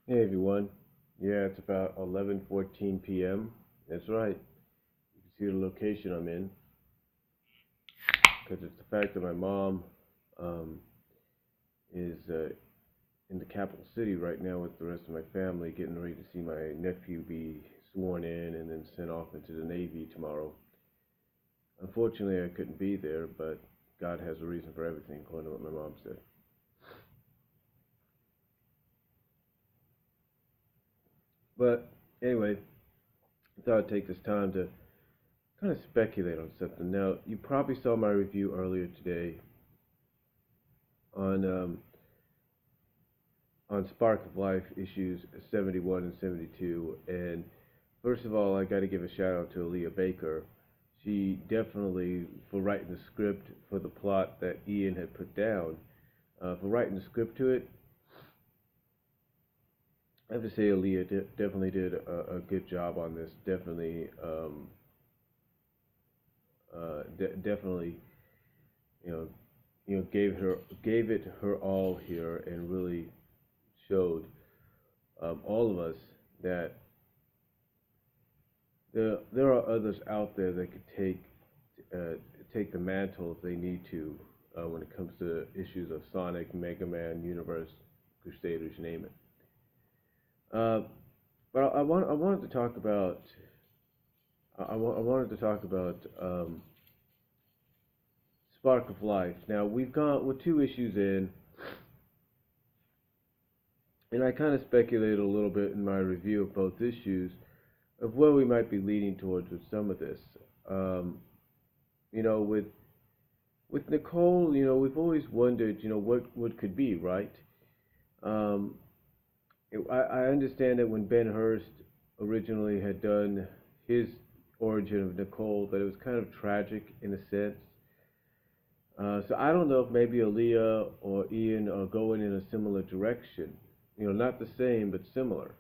Hey everyone. Yeah, it's about 11:14 p.m. That's right. You can see the location I'm in because it's the fact that my mom um, is in the capital city right now with the rest of my family, getting ready to see my nephew be sworn in and then sent off into the Navy tomorrow. Unfortunately, I couldn't be there, but God has a reason for everything, according to what my mom said. But anyway, I thought I'd take this time to kind of speculate on something. Now, you probably saw my review earlier today on Spark of Life issues 71 and 72. And first of all, I got to give a shout out to Aaliyah Baker. She definitely, for writing the script for the plot that Ian had put down, for writing the script to it, I have to say Aaliyah definitely did a good job on this. Definitely, you know, gave it her all here, and really showed all of us that there are others out there that could uh, take the mantle if they need to when it comes to issues of Sonic, Mega Man, Universe, Crusaders, you name it. Uh, but I wanted to talk about I wanted to talk about Spark of Life. Now we're 2 issues in, and I kind of speculated a little bit in my review of both issues of where we might be leading towards with some of this. Um, you know, with Nicole, we've always wondered, what could be, right? Um, I understand that when Ben Hurst originally had done his origin of Nicole, that it was kind of tragic in a sense. So I don't know if maybe Aaliyah or Ian are going in a similar direction. Not the same, but similar.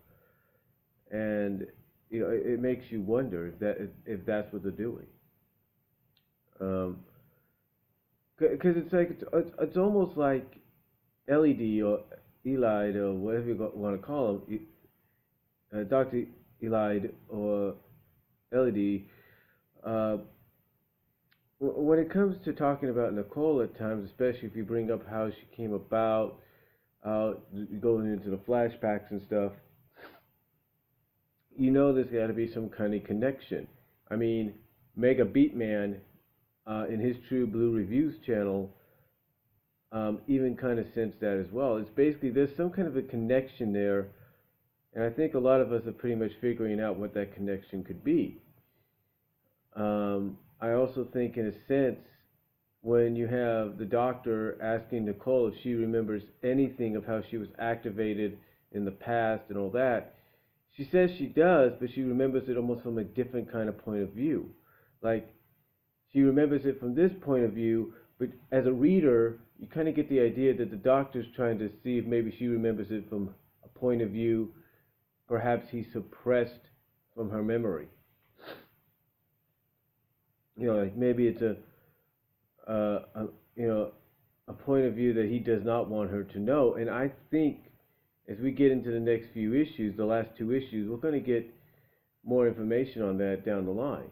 And it makes you wonder if that's what they're doing. Um, because it's like it's almost like LED or Elide or whatever you want to call him, Dr. Elide or LED. Uh, when it comes to talking about Nicole at times, especially if you bring up how she came about, going into the flashbacks and stuff, there's got to be some kind of connection. I mean, Mega Beatman in his True Blue Reviews channel even kind of sensed that as well. It's basically there's some kind of a connection there, and I think a lot of us are pretty much figuring out what that connection could be. I also think, in a sense, when you have the doctor asking Nicole if she remembers anything of how she was activated in the past and all that, she says she does, but she remembers it almost from a different kind of point of view. Like, she remembers it from this point of view, but as a reader, you kind of get the idea that the doctor's trying to see if maybe she remembers it from a point of view perhaps he suppressed from her memory. Like maybe it's a a point of view that he does not want her to know. And I think as we get into the next few issues, the last 2 issues, we're going to get more information on that down the line.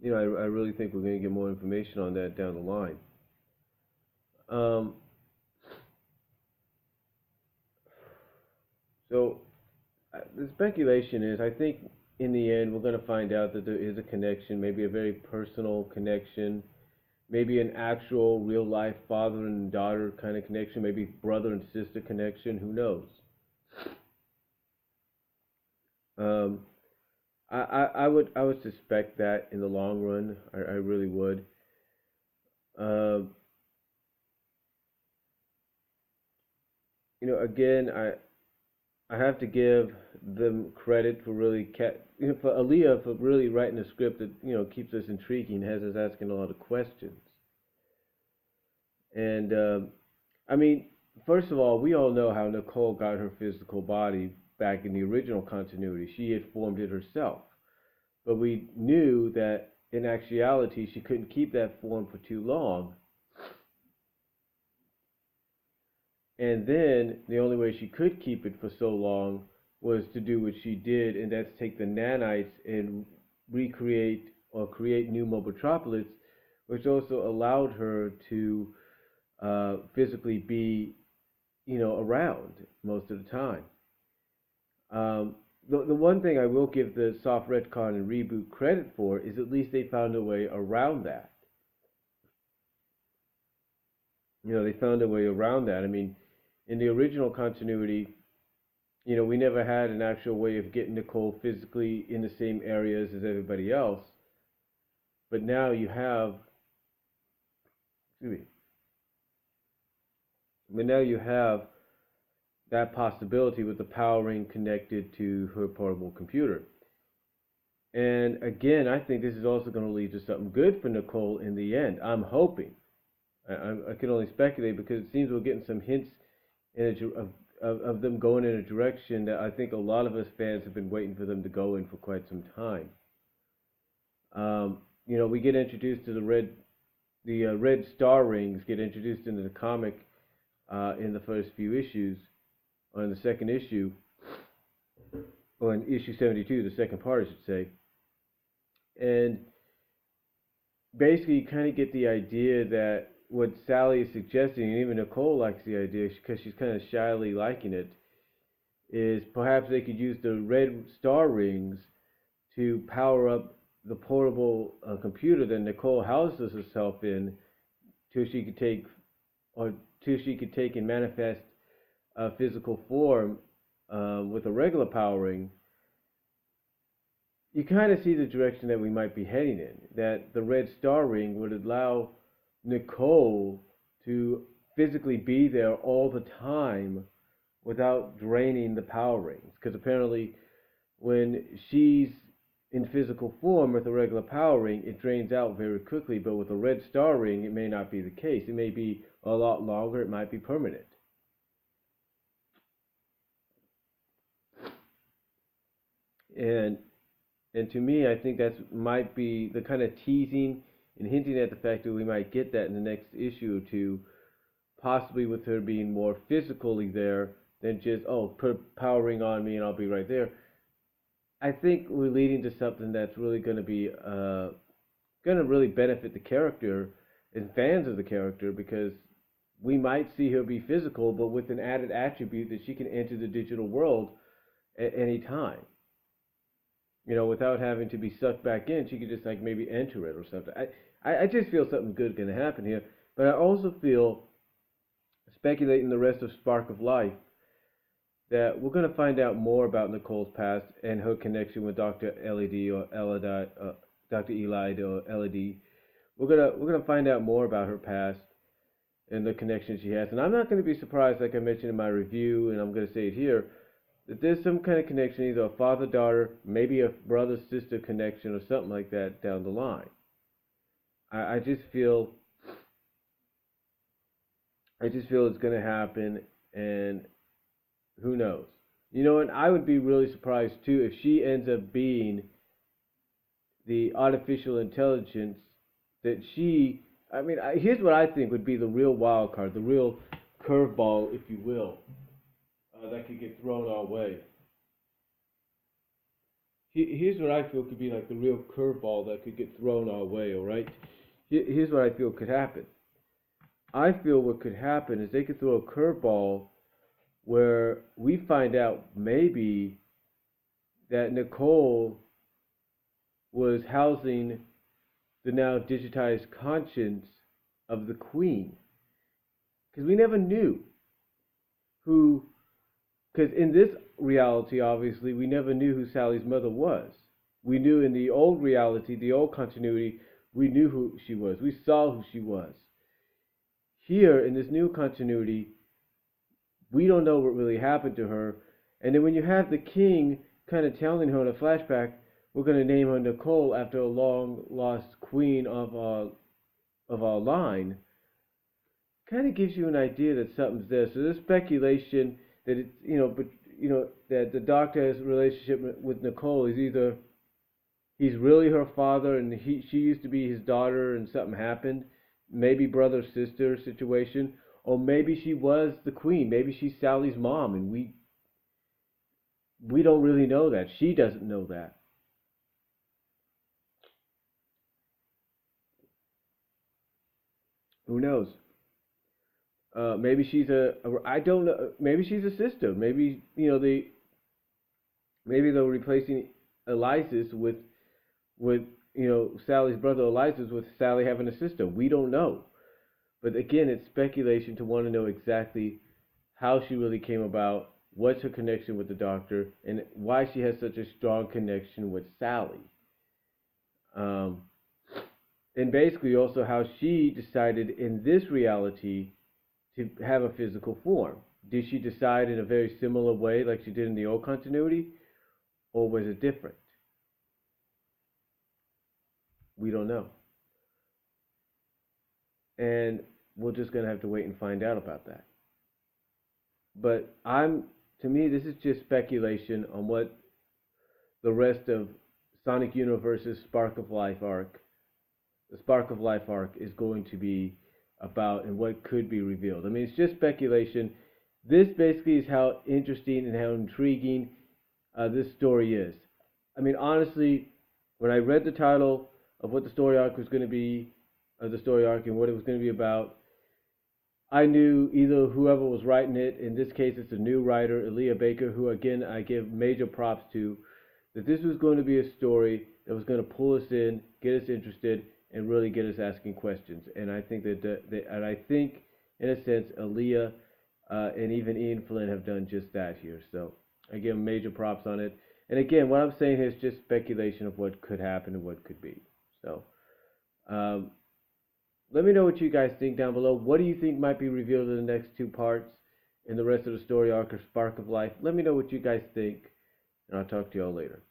I really think we're going to get more information on that down the line. Um, so the speculation is, I think in the end, we're going to find out that there is a connection, maybe a very personal connection, maybe an actual real life father and daughter kind of connection, maybe brother and sister connection, who knows? Um, I would suspect that in the long run, I really would. Um, again, I have to give them credit for really for Aaliyah for really writing a script that keeps us intriguing, has us asking a lot of questions. And I mean, first of all, we all know how Nicole got her physical body back in the original continuity. She had formed it herself, but we knew that in actuality she couldn't keep that form for too long, And then the only way she could keep it for so long was to do what she did, and that's take the nanites and recreate or create new Mobotropolis, which also allowed her to physically be, around most of the time. The one thing I will give the soft retcon and reboot credit for is at least they found a way around that. They found a way around that. I mean, in the original continuity, we never had an actual way of getting Nicole physically in the same areas as everybody else. But now you have, excuse me, but now you have that possibility with the powering connected to her portable computer. And again, I think this is also going to lead to something good for Nicole in the end. I'm hoping. I can only speculate because it seems we're getting some hints of them going in a direction that I think a lot of us fans have been waiting for them to go in for quite some time. We get introduced to the red star rings get introduced into the comic in the first few issues, or in the second issue, or in issue 72, the second part, I should say. And basically, you kind of get the idea that what Sally is suggesting, and even Nicole likes the idea because she's kind of shyly liking it, is perhaps they could use the red star rings to power up the portable computer that Nicole houses herself in, till she could take and manifest a physical form with a regular powering. You kind of see the direction that we might be heading in. That the red star ring would allow Nicole to physically be there all the time without draining the power rings. Because apparently, when she's in physical form with a regular power ring, it drains out very quickly. But with a red star ring, it may not be the case. It may be a lot longer. It might be permanent. And to me, I think that might be the kind of teasing and hinting at the fact that we might get that in the next issue or two, possibly with her being more physically there than just, put a power ring on me and I'll be right there. I think we're leading to something that's really going to be going to really benefit the character and fans of the character, because we might see her be physical, but with an added attribute that she can enter the digital world at any time. Without having to be sucked back in, she could just like maybe enter it or something. I just feel something good going to happen here, but I also feel, speculating the rest of Spark of Life, that we're going to find out more about Nicole's past and her connection with Dr. LED or Elidide, Dr. Elide or LED. We're gonna find out more about her past and the connection she has, and I'm not going to be surprised, like I mentioned in my review, and I'm going to say it here, that there's some kind of connection, either a father-daughter, maybe a brother-sister connection or something like that down the line. I just feel it's going to happen, and who knows? And I would be really surprised too if she ends up being the artificial intelligence that she. I mean, here's what I think would be the real wild card, the real curveball, if you will, that could get thrown our way. Here's what I feel could be like the real curveball that could get thrown our way, all right? Here's what I feel could happen. I feel what could happen is they could throw a curveball where we find out maybe that Nicole was housing the now digitized conscience of the Queen. Because we never knew who. Because in this reality, obviously, we never knew who Sally's mother was. We knew in the old reality, the old continuity, we knew who she was. We saw who she was. Here, in this new continuity, we don't know what really happened to her. And then when you have the king kind of telling her in a flashback, we're going to name her Nicole after a long-lost queen of our line, kind of gives you an idea that something's there. So there's speculation that that the doctor has a relationship with Nicole. Is either he's really her father and she used to be his daughter and something happened, maybe brother sister situation, Or maybe she was the queen. Maybe she's Sally's mom, and we don't really know that. She doesn't know that. Who knows? Maybe she's I don't know. Maybe she's a sister. Maybe maybe they're replacing Elias with Sally's brother Elias with Sally having a sister. We don't know. But again, it's speculation to want to know exactly how she really came about, what's her connection with the doctor, and why she has such a strong connection with Sally. Um, and basically also how she decided in this reality to have a physical form. Did she decide in a very similar way like she did in the old continuity, or was it different? We don't know. And we're just going to have to wait and find out about that. But to me, this is just speculation on what the rest of Sonic Universe's Spark of Life arc, the Spark of Life arc, is going to be about and what could be revealed. I mean, it's just speculation. This basically is how interesting and how intriguing this story is. I mean, honestly, when I read the title of what the story arc was going to be, the story arc and what it was going to be about, I knew either whoever was writing it, in this case it's a new writer, Aaliyah Baker, who again I give major props to, that this was going to be a story that was going to pull us in, get us interested, and really get us asking questions. And I think and I think in a sense Aaliyah and even Ian Flynn have done just that here. So I give major props on it. And again, what I'm saying here is just speculation of what could happen and what could be. So let me know what you guys think down below. What do you think might be revealed in the next two parts in the rest of the story arc or Spark of Life? Let me know what you guys think, and I'll talk to y'all later.